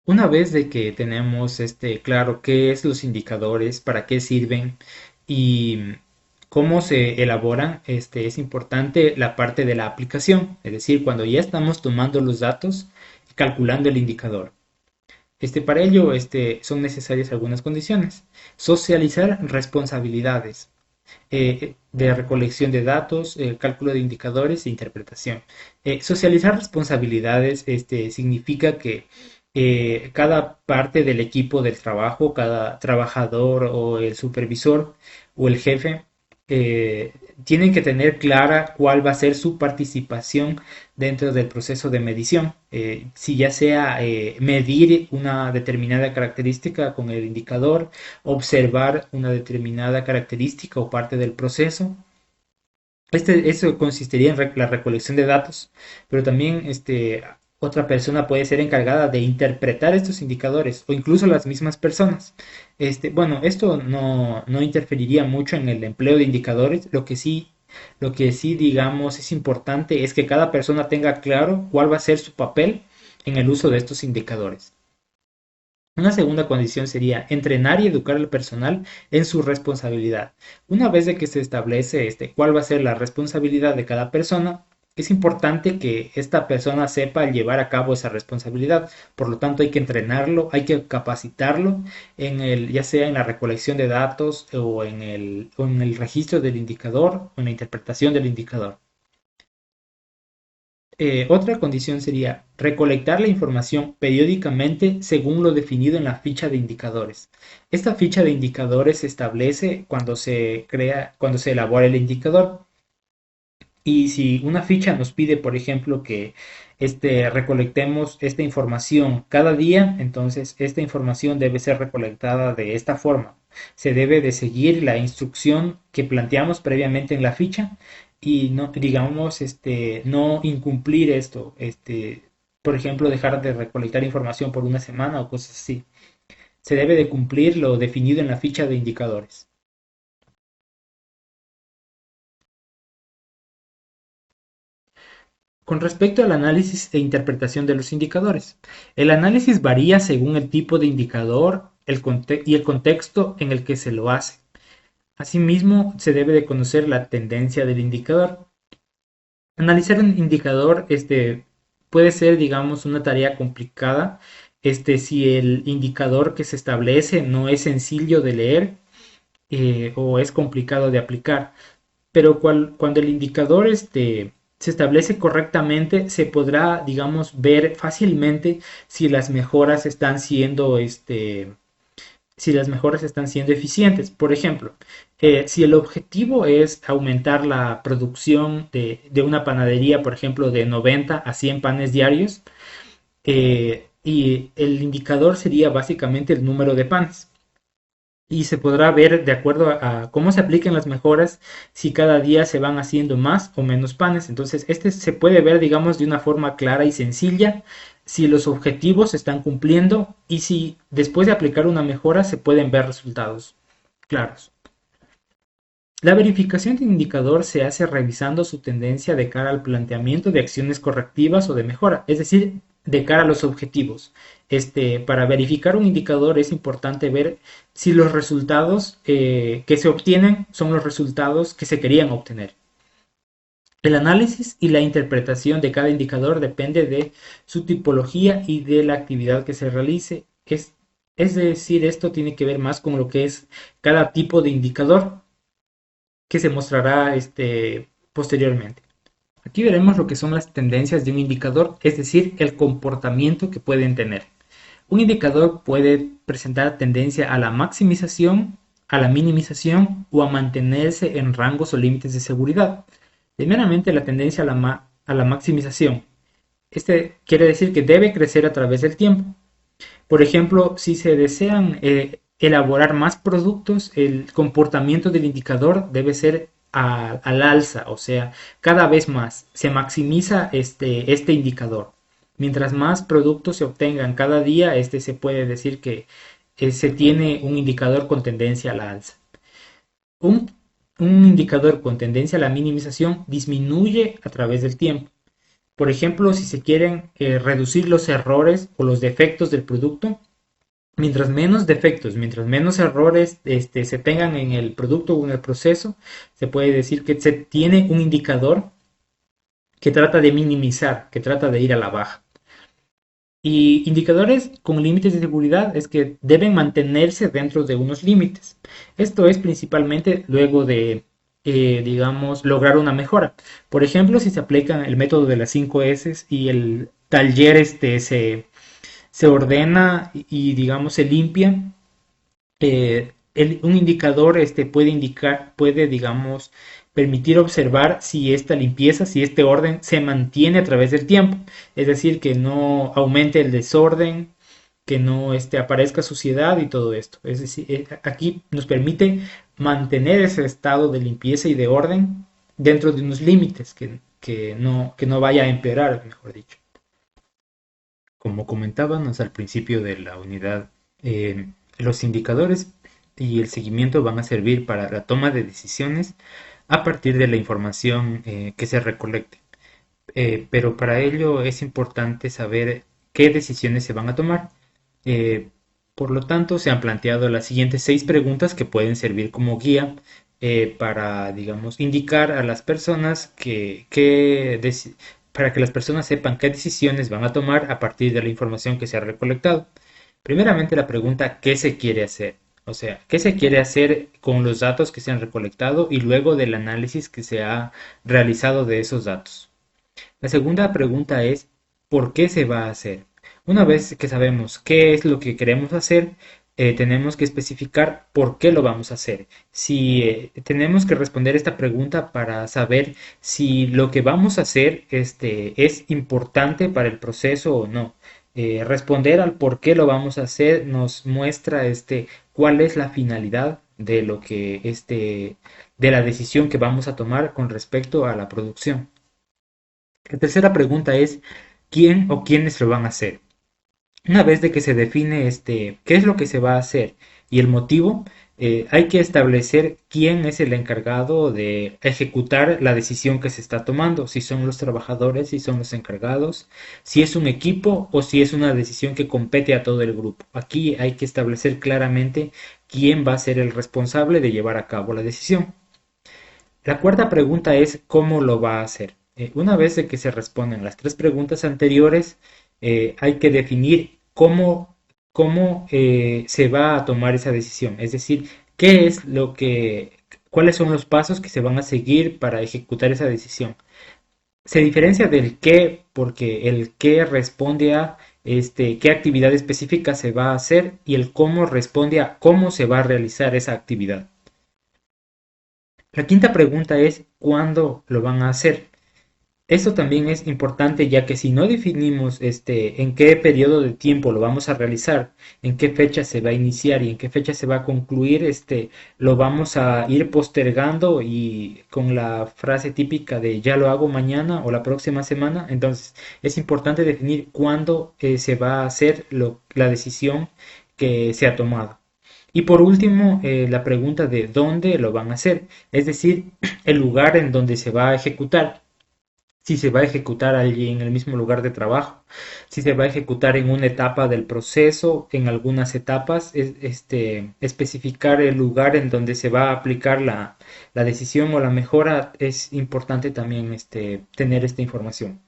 Una vez de que tenemos claro qué es los indicadores, para qué sirven y cómo se elaboran, es importante la parte de la aplicación, es decir, cuando ya estamos tomando los datos y calculando el indicador. Para ello, son necesarias algunas condiciones. Socializar responsabilidades de recolección de datos, cálculo de indicadores e interpretación. Socializar responsabilidades significa que cada parte del equipo del trabajo, cada trabajador o el supervisor o el jefe, eh, tienen que tener clara cuál va a ser su participación dentro del proceso de medición. Si ya sea medir una determinada característica con el indicador, observar una determinada característica o parte del proceso. Eso consistiría en la recolección de datos, pero también otra persona puede ser encargada de interpretar estos indicadores o incluso las mismas personas. Bueno, esto no interferiría mucho en el empleo de indicadores. Lo que sí, digamos, es importante es que cada persona tenga claro cuál va a ser su papel en el uso de estos indicadores. Una segunda condición sería entrenar y educar al personal en su responsabilidad. Una vez de que se establece cuál va a ser la responsabilidad de cada persona, es importante que esta persona sepa llevar a cabo esa responsabilidad. Por lo tanto, hay que entrenarlo, hay que capacitarlo ya sea en la recolección de datos o en el registro del indicador o en la interpretación del indicador. Otra condición sería recolectar la información periódicamente según lo definido en la ficha de indicadores. Esta ficha de indicadores se establece cuando se elabora el indicador. Y si una ficha nos pide, por ejemplo, que recolectemos esta información cada día, entonces esta información debe ser recolectada de esta forma. Se debe de seguir la instrucción que planteamos previamente en la ficha y no, digamos, no incumplir esto, por ejemplo, dejar de recolectar información por una semana o cosas así. Se debe de cumplir lo definido en la ficha de indicadores. Con respecto al análisis e interpretación de los indicadores, el análisis varía según el tipo de indicador y el contexto en el que se lo hace. Asimismo, se debe de conocer la tendencia del indicador. Analizar un indicador puede ser, digamos, una tarea complicada si el indicador que se establece no es sencillo de leer o es complicado de aplicar. Pero cuando el indicador se establece correctamente, se podrá, digamos, ver fácilmente si las mejoras están siendo eficientes. Por ejemplo, si el objetivo es aumentar la producción de una panadería, por ejemplo, de 90 a 100 panes diarios, y el indicador sería básicamente el número de panes y se podrá ver de acuerdo a cómo se apliquen las mejoras si cada día se van haciendo más o menos panes. Entonces, se puede ver, digamos, de una forma clara y sencilla si los objetivos se están cumpliendo y si después de aplicar una mejora se pueden ver resultados claros. La verificación de indicador se hace revisando su tendencia de cara al planteamiento de acciones correctivas o de mejora, es decir, de cara a los objetivos. Para verificar un indicador es importante ver si los resultados que se obtienen son los resultados que se querían obtener. El análisis y la interpretación de cada indicador depende de su tipología y de la actividad que se realice. Es decir, esto tiene que ver más con lo que es cada tipo de indicador que se mostrará posteriormente. Aquí veremos lo que son las tendencias de un indicador, es decir, el comportamiento que pueden tener. Un indicador puede presentar tendencia a la maximización, a la minimización o a mantenerse en rangos o límites de seguridad. Primeramente, la tendencia a la maximización. Quiere decir que debe crecer a través del tiempo. Por ejemplo, si se desean elaborar más productos, el comportamiento del indicador debe ser al alza, o sea, cada vez más se maximiza este indicador. Mientras más productos se obtengan cada día, se puede decir que se tiene un indicador con tendencia a la alza. Un, un indicador con tendencia a la minimización disminuye a través del tiempo. Por ejemplo, si se quieren reducir los errores o los defectos del producto, mientras menos defectos, mientras menos errores se tengan en el producto o en el proceso, se puede decir que se tiene un indicador que trata de minimizar, que trata de ir a la baja. Y indicadores con límites de seguridad es que deben mantenerse dentro de unos límites. Esto es principalmente luego de, digamos, lograr una mejora. Por ejemplo, si se aplica el método de las 5 S y el taller se ordena y, digamos, se limpia, un indicador puede indicar, puede, digamos, permitir observar si esta limpieza, si este orden se mantiene a través del tiempo. Es decir, que no aumente el desorden, que no aparezca suciedad y todo esto. Es decir, aquí nos permite mantener ese estado de limpieza y de orden dentro de unos límites que no vaya a empeorar, mejor dicho. Como comentábamos al principio de la unidad, los indicadores y el seguimiento van a servir para la toma de decisiones a partir de la información que se recolecte. Pero para ello es importante saber qué decisiones se van a tomar. Eh, por lo tanto, se han planteado las siguientes 6 preguntas que pueden servir como guía para, digamos, indicar a las personas para que las personas sepan qué decisiones van a tomar a partir de la información que se ha recolectado. Primeramente, la pregunta ¿qué se quiere hacer? O sea, ¿qué se quiere hacer con los datos que se han recolectado y luego del análisis que se ha realizado de esos datos? La segunda pregunta es ¿por qué se va a hacer? Una vez que sabemos qué es lo que queremos hacer, tenemos que especificar por qué lo vamos a hacer. Si tenemos que responder esta pregunta para saber si lo que vamos a hacer es importante para el proceso o no. Responder al por qué lo vamos a hacer nos muestra cuál es la finalidad de lo que de la decisión que vamos a tomar con respecto a la producción. La tercera pregunta es ¿quién o quiénes lo van a hacer? Una vez de que se define qué es lo que se va a hacer y el motivo, hay que establecer quién es el encargado de ejecutar la decisión que se está tomando, si son los trabajadores, si son los encargados, si es un equipo o si es una decisión que compete a todo el grupo. Aquí hay que establecer claramente quién va a ser el responsable de llevar a cabo la decisión. La cuarta pregunta es ¿cómo lo va a hacer? Una vez de que se responden las 3 preguntas anteriores, hay que definir cómo se va a tomar esa decisión. Es decir, cuáles son los pasos que se van a seguir para ejecutar esa decisión. Se diferencia del qué porque el qué responde a qué actividad específica se va a hacer y el cómo responde a cómo se va a realizar esa actividad. La quinta pregunta es ¿cuándo lo van a hacer? Esto también es importante ya que si no definimos en qué periodo de tiempo lo vamos a realizar, en qué fecha se va a iniciar y en qué fecha se va a concluir, lo vamos a ir postergando y con la frase típica de ya lo hago mañana o la próxima semana. Entonces es importante definir cuándo se va a hacer la decisión que se ha tomado. Y por último, la pregunta de dónde lo van a hacer, es decir, el lugar en donde se va a ejecutar. Si se va a ejecutar allí en el mismo lugar de trabajo, si se va a ejecutar en una etapa del proceso, en algunas etapas, especificar el lugar en donde se va a aplicar la decisión o la mejora, es importante también tener esta información.